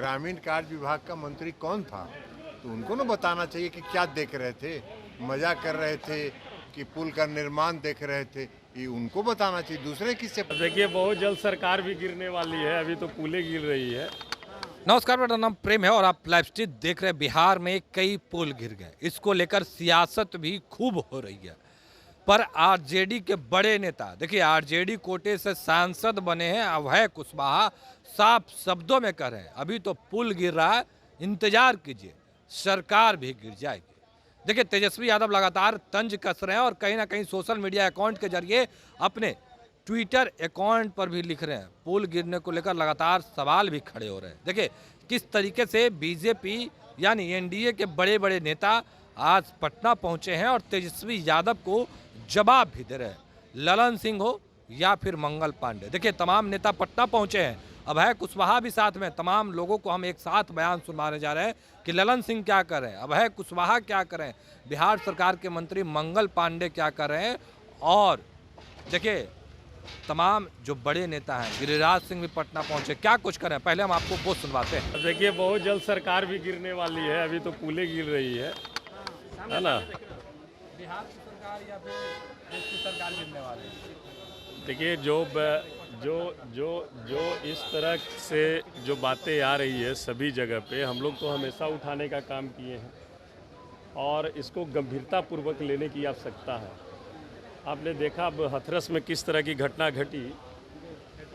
ग्रामीण कार्य विभाग का मंत्री कौन था, तो उनको ना बताना चाहिए कि क्या देख रहे थे, मजा कर रहे थे कि पुल का निर्माण देख रहे थे, ये उनको बताना चाहिए। दूसरे किससे? देखिए, बहुत जल्द सरकार भी गिरने वाली है, अभी तो पुलें गिर रही है। नमस्कार, मेरा नाम प्रेम है और आप लाइव स्ट्रीट देख रहे हैं। बिहार में कई पुल गिर गए, इसको लेकर सियासत भी खूब हो रही है। पर आरजेडी के बड़े नेता, देखिए आरजेडी कोटे से सांसद बने हैं अभय कुशवाहा, साफ शब्दों में कह रहे हैं अभी तो पुल गिर रहा है, इंतजार कीजिए सरकार भी गिर जाएगी। देखिए तेजस्वी यादव लगातार तंज कस रहे हैं और कहीं ना कहीं सोशल मीडिया अकाउंट के जरिए अपने ट्विटर अकाउंट पर भी लिख रहे हैं। पुल गिरने को लेकर लगातार सवाल भी खड़े हो रहे हैं। देखिए किस तरीके से बीजेपी यानी एनडीए के बड़े बड़े नेता आज पटना पहुंचे हैं और तेजस्वी यादव को जवाब भी दे रहे हैं, ललन सिंह हो या फिर मंगल पांडे। देखिए तमाम नेता पटना पहुंचे हैं, अभय कुशवाहा भी साथ में। तमाम लोगों को हम एक साथ बयान सुनाने जा रहे हैं कि ललन सिंह क्या कर रहे हैं, अभय कुशवाहा क्या कर रहे हैं, बिहार सरकार के मंत्री मंगल पांडे क्या कर रहे हैं। और देखिए तमाम जो बड़े नेता हैं, गिरिराज सिंह भी पटना पहुंचे, क्या कुछ करें, पहले हम आपको वो सुनवाते हैं। देखिए, बहुत जल्द सरकार भी गिरने वाली है, अभी तो पुलें गिर रही है ना। बिहार की सरकार या फिर देश की सरकार गिरने वाली है? देखिए, जो इस तरह से जो बातें आ रही है सभी जगह पे, हम लोग तो हमेशा उठाने का काम किए हैं और इसको गंभीरतापूर्वक लेने की आवश्यकता है। आपने देखा अब हाथरस में किस तरह की घटना घटी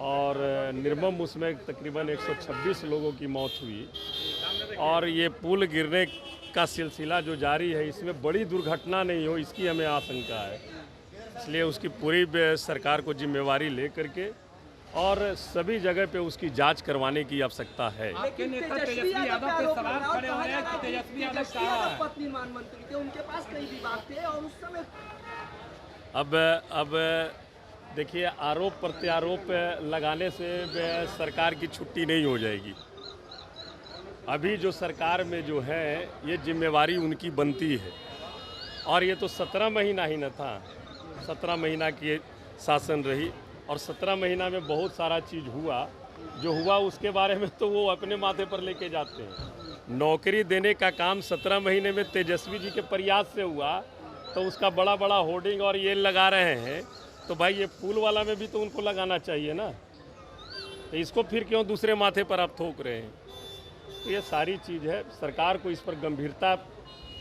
और निर्मम उसमें तकरीबन 126 लोगों की मौत हुई और ये पुल गिरने का सिलसिला जो जारी है, इसमें बड़ी दुर्घटना नहीं हो इसकी हमें आशंका है। इसलिए उसकी पूरी सरकार को जिम्मेवारी ले करके और सभी जगह पे उसकी जांच करवाने की आवश्यकता है। आपके नेता तेजस्वी यादव पे सवाल खड़े हो रहे हैं कि तेजस्वी यादव कहाँ है? पत्नी मान मंत्री थे, उनके पास कई विभाग थे और उस समय अब देखिए, आरोप प्रत्यारोप लगाने से सरकार की छुट्टी नहीं हो जाएगी। अभी जो सरकार में जो है ये जिम्मेवारी उनकी बनती है और ये तो 17 महीना ही न था, 17 महीना की शासन रही और 17 महीना में बहुत सारा चीज़ हुआ। जो हुआ उसके बारे में तो वो अपने माथे पर लेके जाते हैं। नौकरी देने का काम 17 महीने में तेजस्वी जी के प्रयास से हुआ, तो उसका बड़ा बड़ा होर्डिंग और ये लगा रहे हैं, तो भाई ये पुल वाला में भी तो उनको लगाना चाहिए ना। तो इसको फिर क्यों दूसरे माथे पर आप थोक रहे हैं? तो ये सारी चीज़ है, सरकार को इस पर गंभीरता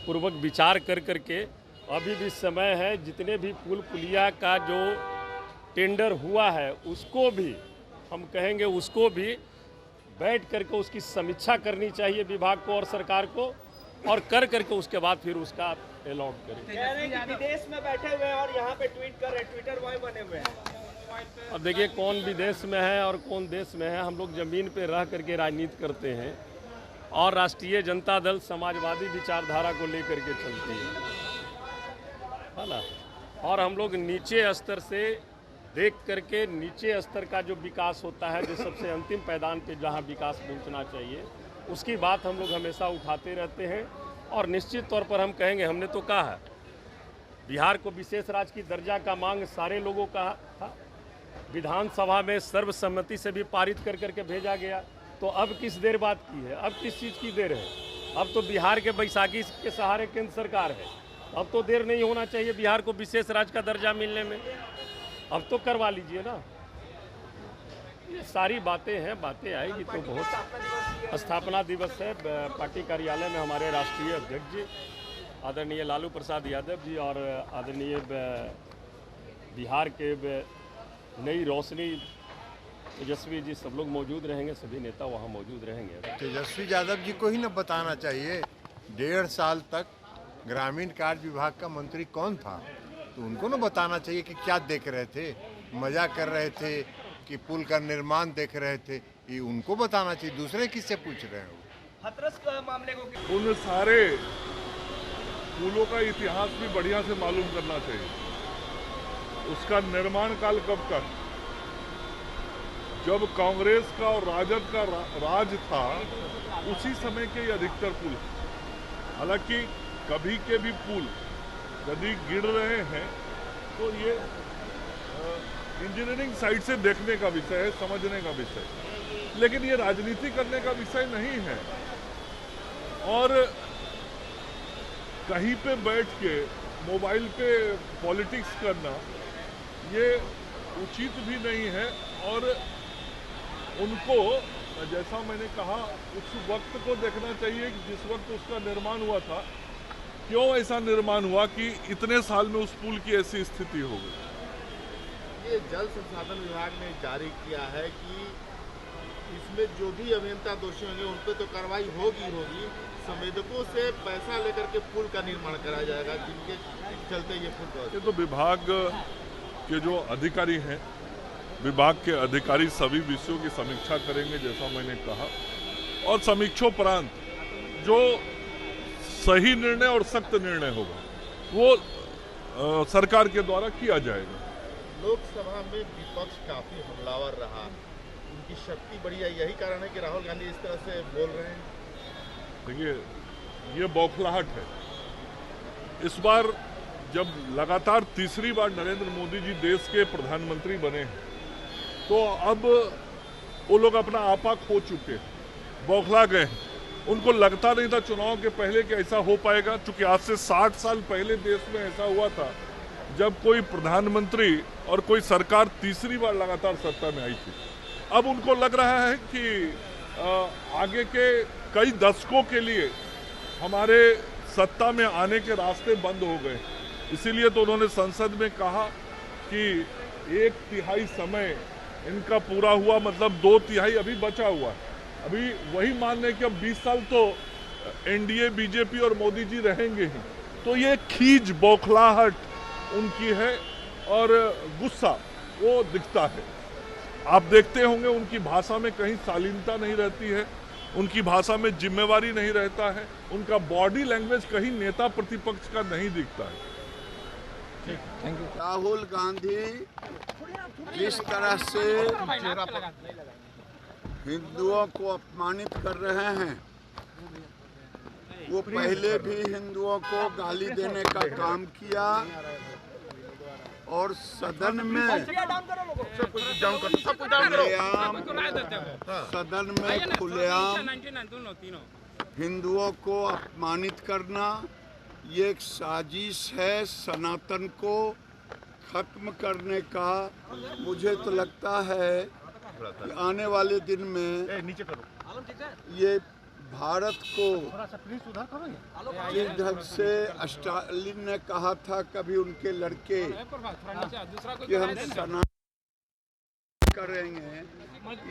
पूर्वक विचार कर करके अभी भी समय है। जितने भी पुल पुलिया का जो टेंडर हुआ है उसको भी हम कहेंगे, उसको भी बैठ करके उसकी समीक्षा करनी चाहिए विभाग को और सरकार को, और कर करके उसके बाद फिर उसका अलॉट करें। कह रहे हैं कि विदेश में बैठे हुए हैं और यहाँ पे ट्वीट कर रहे हैं, ट्विटर बॉय बने हुए हैं। अब देखिए, कौन विदेश में है और कौन देश में है। हम लोग ज़मीन पे रह करके राजनीति करते हैं और राष्ट्रीय जनता दल समाजवादी विचारधारा को लेकर के चलती है ना। और हम लोग नीचे स्तर से देख करके, नीचे स्तर का जो विकास होता है, जो सबसे अंतिम पैदान पे जहाँ विकास पहुँचना चाहिए, उसकी बात हम लोग हमेशा उठाते रहते हैं। और निश्चित तौर पर हम कहेंगे, हमने तो कहा है बिहार को विशेष राज्य की दर्जा का मांग सारे लोगों का था, विधानसभा में सर्वसम्मति से भी पारित कर करके भेजा गया। तो अब किस देर बात की है, अब किस चीज़ की देर है? अब तो बिहार के बैसाखी के सहारे केंद्र सरकार है, अब तो देर नहीं होना चाहिए बिहार को विशेष राज्य का दर्जा मिलने में। अब तो करवा लीजिए ना। ये सारी बातें हैं, बातें आएगी तो बहुत। स्थापना दिवस है पार्टी कार्यालय में, हमारे राष्ट्रीय अध्यक्ष जी आदरणीय लालू प्रसाद यादव जी और आदरणीय बिहार के नई रोशनी तेजस्वी जी, सब लोग मौजूद रहेंगे, सभी नेता वहाँ मौजूद रहेंगे। तेजस्वी यादव जी को ही ना बताना चाहिए। 1.5 साल तक ग्रामीण कार्य विभाग का मंत्री कौन था, तो उनको ना बताना चाहिए कि क्या देख रहे थे, मजा कर रहे थे कि पुल का निर्माण देख रहे थे, ये उनको बताना चाहिए। दूसरे किससे पूछ रहे हो? हाथरस मामले को उन सारे पुलों का इतिहास भी बढ़िया से मालूम करना चाहिए। उसका निर्माण काल कब का, जब कांग्रेस का और राजद का राज था, उसी समय के अधिकतर पुल। हालांकि कभी के भी पुल यदि गिर रहे हैं तो ये इंजीनियरिंग साइड से देखने का विषय है, समझने का विषय है। लेकिन ये राजनीति करने का विषय नहीं है। और कहीं पे बैठ के मोबाइल पे पॉलिटिक्स करना ये उचित भी नहीं है। और उनको, जैसा मैंने कहा, उस वक्त को देखना चाहिए कि जिस वक्त उसका निर्माण हुआ था, क्यों ऐसा निर्माण हुआ कि इतने साल में उस पुल की ऐसी स्थिति हो गई। ये जल संसाधन विभाग ने जारी किया है कि इसमें जो भी अभियंता दोषी होंगे उन पर तो कार्रवाई होगी। संवेदकों से पैसा लेकर के पुल का निर्माण कराया जाएगा, जिनके चलते ये पुल। ये तो विभाग के जो अधिकारी हैं, विभाग के अधिकारी सभी विषयों की समीक्षा करेंगे, जैसा मैंने कहा। और समीक्षोपरांत जो सही निर्णय और सख्त निर्णय होगा वो सरकार के द्वारा किया जाएगा। लोकसभा में विपक्ष काफी हमलावर रहा, उनकी शक्ति बढ़ी है, यही कारण है कि राहुल गांधी इस तरह से बोल रहे हैं। देखिए, ये बौखलाहट है। इस बार जब लगातार तीसरी बार नरेंद्र मोदी जी देश के प्रधानमंत्री बने हैं, तो अब वो लोग अपना आपा खो चुके हैं, बौखला गए हैं। उनको लगता नहीं था चुनाव के पहले कि ऐसा हो पाएगा, क्योंकि आज से 60 साल पहले देश में ऐसा हुआ था जब कोई प्रधानमंत्री और कोई सरकार तीसरी बार लगातार सत्ता में आई थी। अब उनको लग रहा है कि आगे के कई दशकों के लिए हमारे सत्ता में आने के रास्ते बंद हो गए। इसीलिए तो उन्होंने संसद में कहा कि 1/3 समय इनका पूरा हुआ, मतलब 2/3 अभी बचा हुआ है। अभी वही मान लें कि अब 20 साल तो एनडीए, बीजेपी और मोदी जी रहेंगे ही। तो ये खींच, बौखलाहट उनकी है और गुस्सा वो दिखता है। आप देखते होंगे उनकी भाषा में कहीं शालीनता नहीं रहती है, उनकी भाषा में जिम्मेवारी नहीं रहता है, उनका बॉडी लैंग्वेज कहीं नेता प्रतिपक्ष का नहीं दिखता है। Thank you. राहुल गांधी जिस तरह से हिंदुओं को अपमानित कर रहे हैं, वो पहले भी हिंदुओं को गाली देने का काम किया और सदन में खुलेआम हिंदुओं को अपमानित करना ये एक साजिश है सनातन को खत्म करने का। मुझे तो लगता है कि आने वाले दिन में ये भारत को जिस ढंग से स्टालिन ने कहा था कभी उनके लड़के कि हम सनातन करेंगे,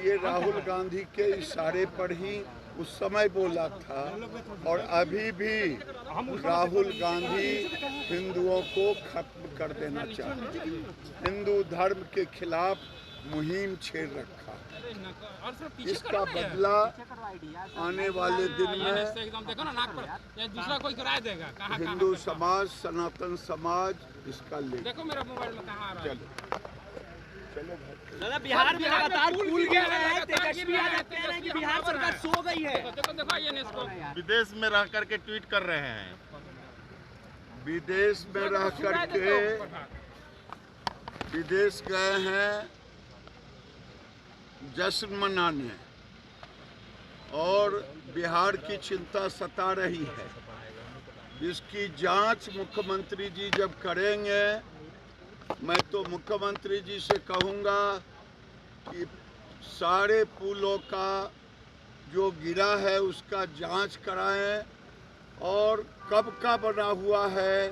ये राहुल गांधी के इशारे पर ही उस समय बोला था। और अभी भी राहुल गांधी हिंदुओं को खत्म कर देना चाहते हैं, हिंदू धर्म के खिलाफ मुहिम छेड़ रखा। इसका बदला आने वाले दिन में हिंदू समाज, सनातन समाज इसका लेगा। दादा, बिहार में लगातार पुल गिर रहे हैं, तेजस्वी यादव कह रहे हैं कि बिहार सरकार सो गई है। विदेश में रह करके ट्वीट कर रहे हैं। विदेश में रह करके विदेश गए हैं जश्न मनाने, और बिहार की चिंता सता रही है। इसकी जांच मुख्यमंत्री जी जब करेंगे, मैं तो मुख्यमंत्री जी से कहूँगा कि सारे पुलों का जो गिरा है उसका जांच कराएं, और कब का बना हुआ है,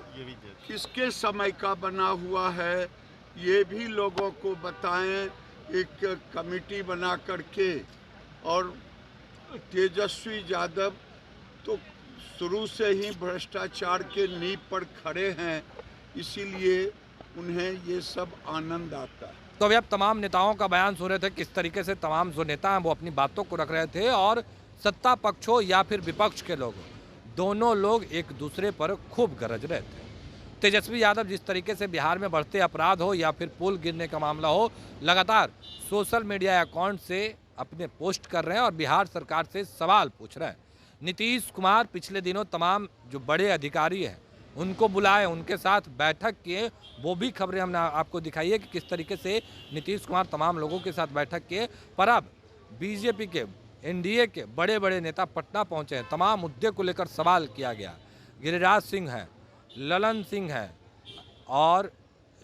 किसके समय का बना हुआ है, ये भी लोगों को बताएं एक कमेटी बना करके। और तेजस्वी यादव तो शुरू से ही भ्रष्टाचार के नींव पर खड़े हैं, इसीलिए उन्हें ये सब आनंद आता है। तो अभी आप तमाम नेताओं का बयान सुन रहे थे, किस तरीके से तमाम जो नेता हैं वो अपनी बातों को रख रहे थे, और सत्ता पक्ष हो या फिर विपक्ष के लोग, दोनों लोग एक दूसरे पर खूब गरज रहे थे। तेजस्वी यादव जिस तरीके से बिहार में बढ़ते अपराध हो या फिर पुल गिरने का मामला हो, लगातार सोशल मीडिया अकाउंट से अपने पोस्ट कर रहे हैं और बिहार सरकार से सवाल पूछ रहे हैं। नीतीश कुमार पिछले दिनों तमाम जो बड़े अधिकारी हैं उनको बुलाए, उनके साथ बैठक किए, वो भी खबरें हमने आपको दिखाई है कि किस तरीके से नीतीश कुमार तमाम लोगों के साथ बैठक किए। पर अब बीजेपी के, एनडीए के बड़े बड़े नेता पटना पहुंचे हैं। तमाम मुद्दे को लेकर सवाल किया गया। गिरिराज सिंह है, ललन सिंह है और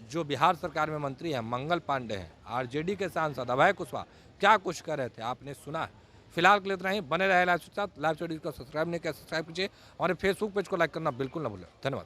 जो बिहार सरकार में मंत्री हैं मंगल पांडे हैं, आरजेडी के सांसद अभय कुशवाहा क्या कुछ कर रहे थे आपने सुना है। फिलहाल के लिए इतना ही। बने रहे लाइव के साथ। लाइव स्टोरी को सब्सक्राइब नहीं किया सब्सक्राइब कीजिए। हमारे फेसबुक पेज को लाइक करना बिल्कुल ना भूलें। धन्यवाद।